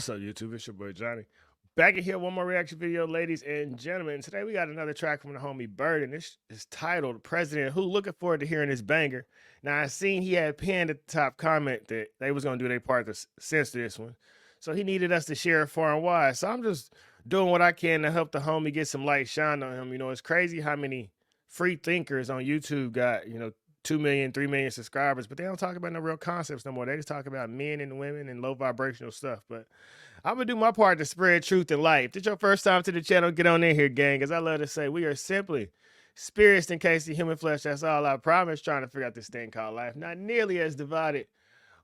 What's up, YouTube? It's your boy Johnny. Back in here, one more reaction video, ladies and gentlemen. Today we got another track from the homie Bird, and this is titled President Who. Looking forward to hearing this banger. Now, I seen he had pinned at the top comment that they was going to do their part to censor this one. So he needed us to share it far and wide. So I'm just doing what I can to help the homie get some light shine on him. You know, it's crazy how many free thinkers on YouTube got, 2 million, 3 million subscribers, but they don't talk about no real concepts no more. They just talk about men and women and low vibrational stuff. But I'm going to do my part to spread truth and light. If this is your first time to the channel, get on in here, gang. As I love to say, we are simply spirits encased in human flesh. That's all I promise. Trying to figure out this thing called life. Not nearly as divided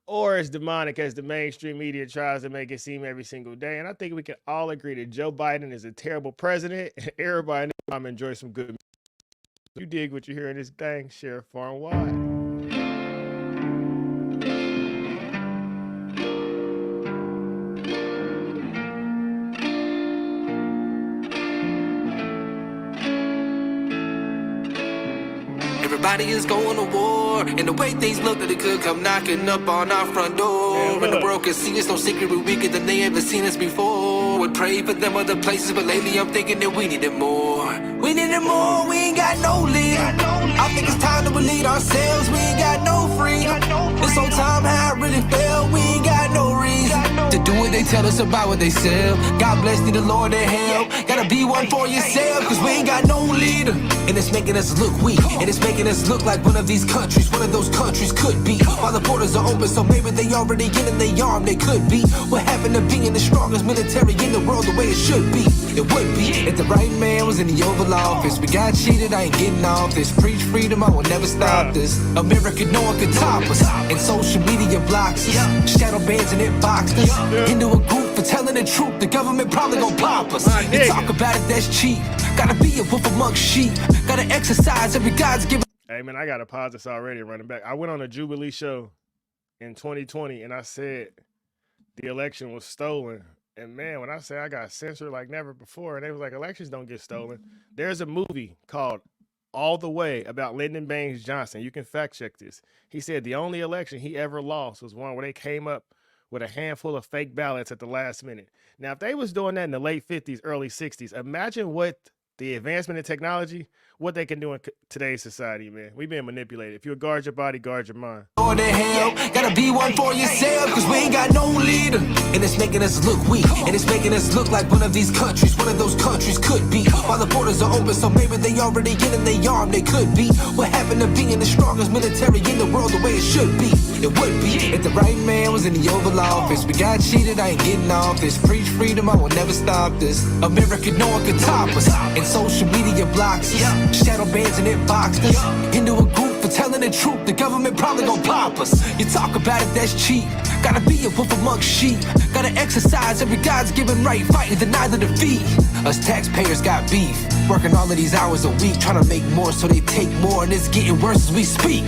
or as demonic as the mainstream media tries to make it seem every single day. And I think we can all agree that Joe Biden is a terrible president. And everybody knows I'm enjoy some good music. You dig what you hear in this thing, share it far and wide. Everybody is going to war, and the way things look that it could come knocking up on our front door. And the world can see it's no secret we're weaker than they ever seen us before. We pray for them other places, but lately I'm thinking that we need it more. We need it more, we ain't got no lead. I think it's time to lead ourselves, we ain't got no free. This whole time how I really felt, we ain't got no reason to do what they tell us about what they sell. God bless thee, the Lord in hell. Gotta be one for yourself, cause we ain't got no leader. And it's making us look weak, and it's making us look like one of these countries. One of those countries could be, while the borders are open, so maybe they already getting their arm. They could be what happened to being the strongest military in the world the way it should be. It would be if the right man was in the Oval Office. We got cheated, I ain't getting off this. Preach freedom, I will never stop this. America, no one could top us. And social media blocks us, shadow bans and it boxed us into a group for telling the truth. The government probably gon' pop us. You talk about it, that's cheap. Gotta be a wolf among sheep. Gotta exercise every God's given. Hey man, I gotta pause this already and running back. I went on a Jubilee show in 2020 and I said the election was stolen. And man, when I say I got censored like never before, and they was like, elections don't get stolen. There's a movie called All the Way about Lyndon Baines Johnson. You can fact check this. He said the only election he ever lost was one where they came up with a handful of fake ballots at the last minute. Now, if they was doing that in the late 50s, early 60s, imagine what the advancement in technology, what they can do in today's society, man. We being manipulated. If you guard your body, guard your mind. Lord in hell, gotta be one for yourself, cause we ain't got no leader. And it's making us look weak, and it's making us look like one of these countries. One of those countries could be, while the borders are open, so maybe they already getting their arm. They could be what happened to being the strongest military in the world the way it should be. It would be if the right man was in the Oval Office. We got cheated, I ain't getting off this. Preach freedom, I will never stop this. America, no one could top us. And social media blocks us, shadow bans and it boxed us into a group for telling the truth. The government probably gon' pop us. You talk about it, that's cheap. Gotta be a wolf among sheep. Gotta exercise every God's given right. Fighting deny the defeat. Us taxpayers got beef, working all of these hours a week, trying to make more so they take more, and it's getting worse as we speak.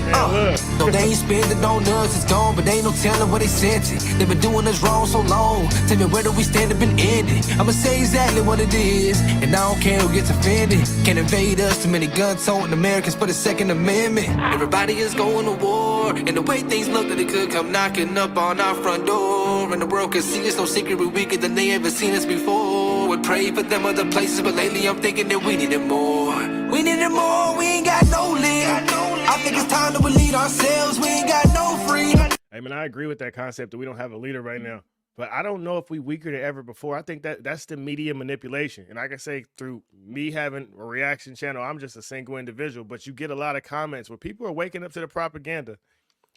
No, they ain't spending on us, it's gone, but they ain't no telling what they sent it. They've been doing us wrong so long. Tell me, where do we stand up and end it? I'ma say exactly what it is, and I don't care who gets offended. Can't invade us, too many gun-toting Americans for the Second Amendment. Everybody is going to war, and the way things look that it could come knocking up on our front door. And the world can see it's no secret we're weaker than they ever seen us before. We pray for them other places, but lately I'm thinking that we need it more. We need it more, we ain't got no lead. I think it's time to lead ourselves, we ain't got no free. Hey man, I agree with that concept that we don't have a leader right now. But I don't know if we weaker than ever before. I think that's the media manipulation. And I can say through me having a reaction channel, I'm just a single individual, but you get a lot of comments where people are waking up to the propaganda.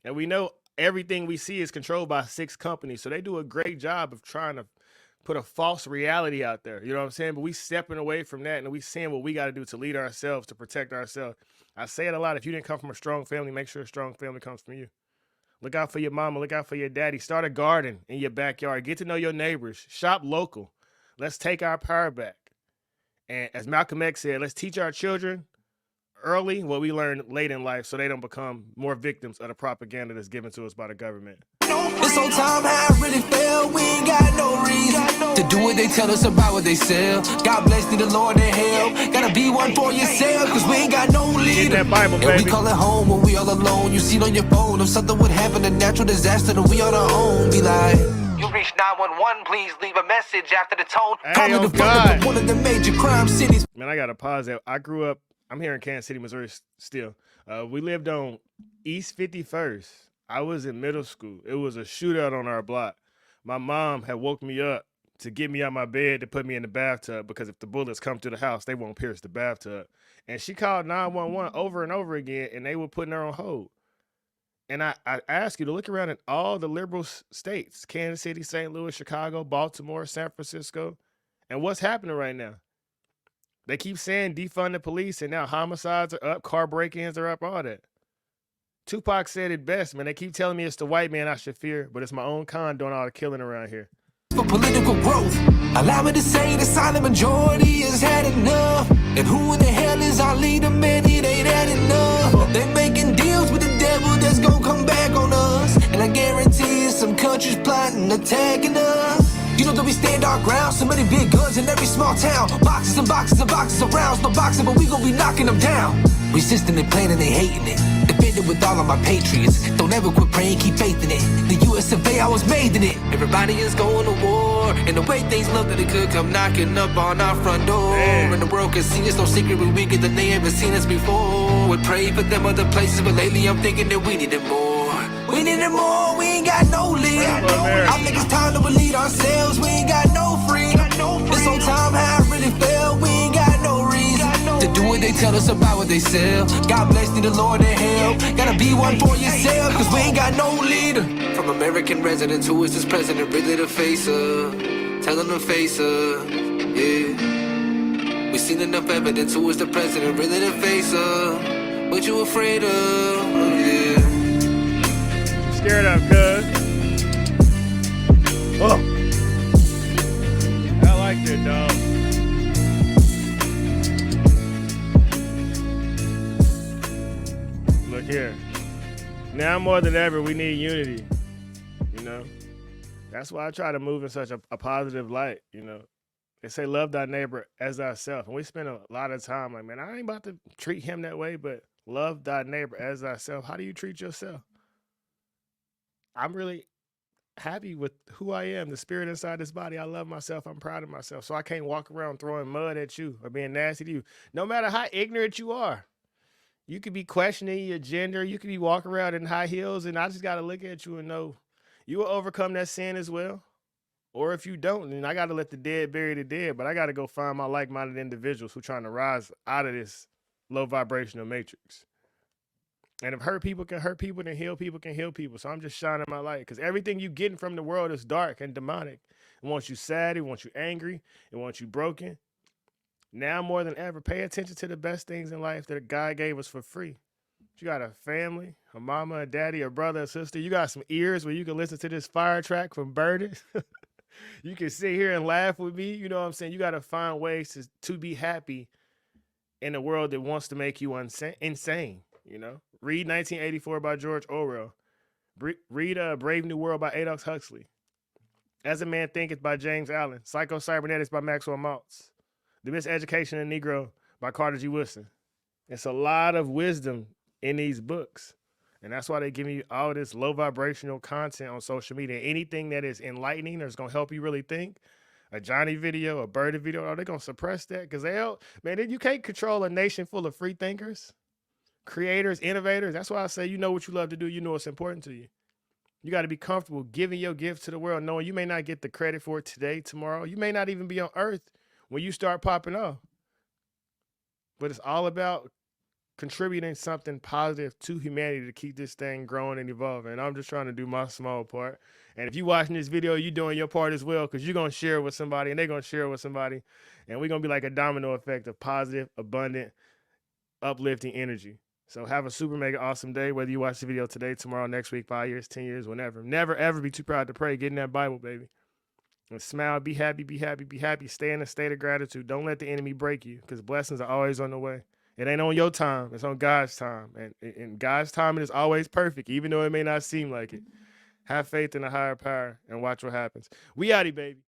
And we know everything we see is controlled by 6 companies. So they do a great job of trying to put a false reality out there. You know what I'm saying? But we stepping away from that and we seeing what we got to do to lead ourselves, to protect ourselves. I say it a lot. If you didn't come from a strong family, make sure a strong family comes from you. Look out for your mama. Look out for your daddy. Start a garden in your backyard. Get to know your neighbors. Shop local. Let's take our power back. And as Malcolm X said, let's teach our children early what we learn late in life so they don't become more victims of the propaganda that's given to us by the government. This whole time how I really felt, we ain't got no reason to do what they tell us about what they sell. God bless thee, the Lord in hell. Gotta be one for yourself, cause we ain't got no leader. That Bible, baby. And we call it home when we all alone. You see it on your phone, if something would happen, a natural disaster, then we on our own. Be like, reach 911. Please leave a message after the tone. Hey, Call me oh the front God. of one of the major crime cities. Man, I gotta pause that. I grew up, I'm here in Kansas City, Missouri still. We lived on East 51st. I was in middle school. It was a shootout on our block. My mom had woke me up to get me out my bed to put me in the bathtub because if the bullets come through the house, they won't pierce the bathtub. And she called 911 over and over again, and they were putting her on hold. And I ask you to look around at all the liberal states, Kansas City, St. Louis, Chicago, Baltimore, San Francisco, and what's happening right now? They keep saying defund the police, and now homicides are up, car break-ins are up, all that. Tupac said it best, man. They keep telling me it's the white man I should fear, but it's my own kind doing all the killing around here. For political growth, allow me to say the silent majority has had enough. And who in the hell is our leader, man? It ain't had enough. They making deals with the devil that's gonna come back on us. And I guarantee some countries plotting, attacking us. You know that we stand our ground, so many big guns in every small town. Boxes and boxes and boxes of rounds, no boxing, but we gon' be knocking them down. Resisting and planning and hating it. Defending with all of my patriots. Don't ever quit praying, keep faith in it. The US of A, I was made in it. Everybody is going to war. And the way things look that it could come knocking up on our front door. And the world can see it's no secret we weaker than they ever seen us before. We pray for them other places, but lately I'm thinking that we need it more. We need it more, we ain't got no lead. I think it's time to lead ourselves, we ain't got no free. It's on time how I really feel, we ain't got no reason to do what they tell us about what they sell. God bless you, the Lord in hell. Gotta be one for yourself, cause we ain't got no leader. From American residents, who is this president really the face of? Tell them to face up, yeah. We seen enough evidence, who is the president really the face of? What you afraid of, yeah. Scared of, cuz. Oh. I like that, dog. Look here. Now more than ever, we need unity. You know? That's why I try to move in such a positive light, you know? They say love thy neighbor as thyself. And we spend a lot of time like, man, I ain't about to treat him that way, but love thy neighbor as thyself. How do you treat yourself? I'm really happy with who I am, the spirit inside this body. I love myself. I'm proud of myself. So I can't walk around throwing mud at you or being nasty to you. No matter how ignorant you are. You could be questioning your gender. You could be walking around in high heels, and I just got to look at you and know you will overcome that sin as well. Or if you don't, then I got to let the dead bury the dead. But I got to go find my like-minded individuals who are trying to rise out of this low vibrational matrix. And if hurt people can hurt people, then heal people can heal people. So I'm just shining my light because everything you getting from the world is dark and demonic. It wants you sad. It wants you angry. It wants you broken. Now more than ever, pay attention to the best things in life that God gave us for free. You got a family, a mama, a daddy, a brother, a sister. You got some ears where you can listen to this fire track from Burden. You can sit here and laugh with me. You know what I'm saying? You got to find ways to be happy in a world that wants to make you insane, you know? Read 1984 by George Orwell. Read Brave New World by Aldous Huxley. As a Man Thinketh by James Allen. Psycho-Cybernetics by Maxwell Maltz. The Miseducation of the Negro by Carter G. Woodson. It's a lot of wisdom in these books. And that's why they give you all this low vibrational content on social media. Anything that is enlightening or is going to help you really think, a Johnny video, a Birdie video, are they going to suppress that? Because man, you can't control a nation full of free thinkers, creators, innovators. That's why I say, you know what you love to do. You know what's important to you. You got to be comfortable giving your gift to the world, knowing you may not get the credit for it today, tomorrow. You may not even be on earth when you start popping off. But it's all about contributing something positive to humanity to keep this thing growing and evolving. And I'm just trying to do my small part. And if you're watching this video, you're doing your part as well, because you're going to share it with somebody and they're going to share it with somebody. And we're going to be like a domino effect of positive, abundant, uplifting energy. So have a super mega awesome day, whether you watch the video today, tomorrow, next week, 5 years, 10 years, whenever. Never, ever be too proud to pray. Get in that Bible, baby. And smile, be happy, be happy, be happy. Stay in a state of gratitude. Don't let the enemy break you, because blessings are always on the way. It ain't on your time. It's on God's time. And God's timing is always perfect, even though it may not seem like it. Have faith in a higher power and watch what happens. We outie, baby.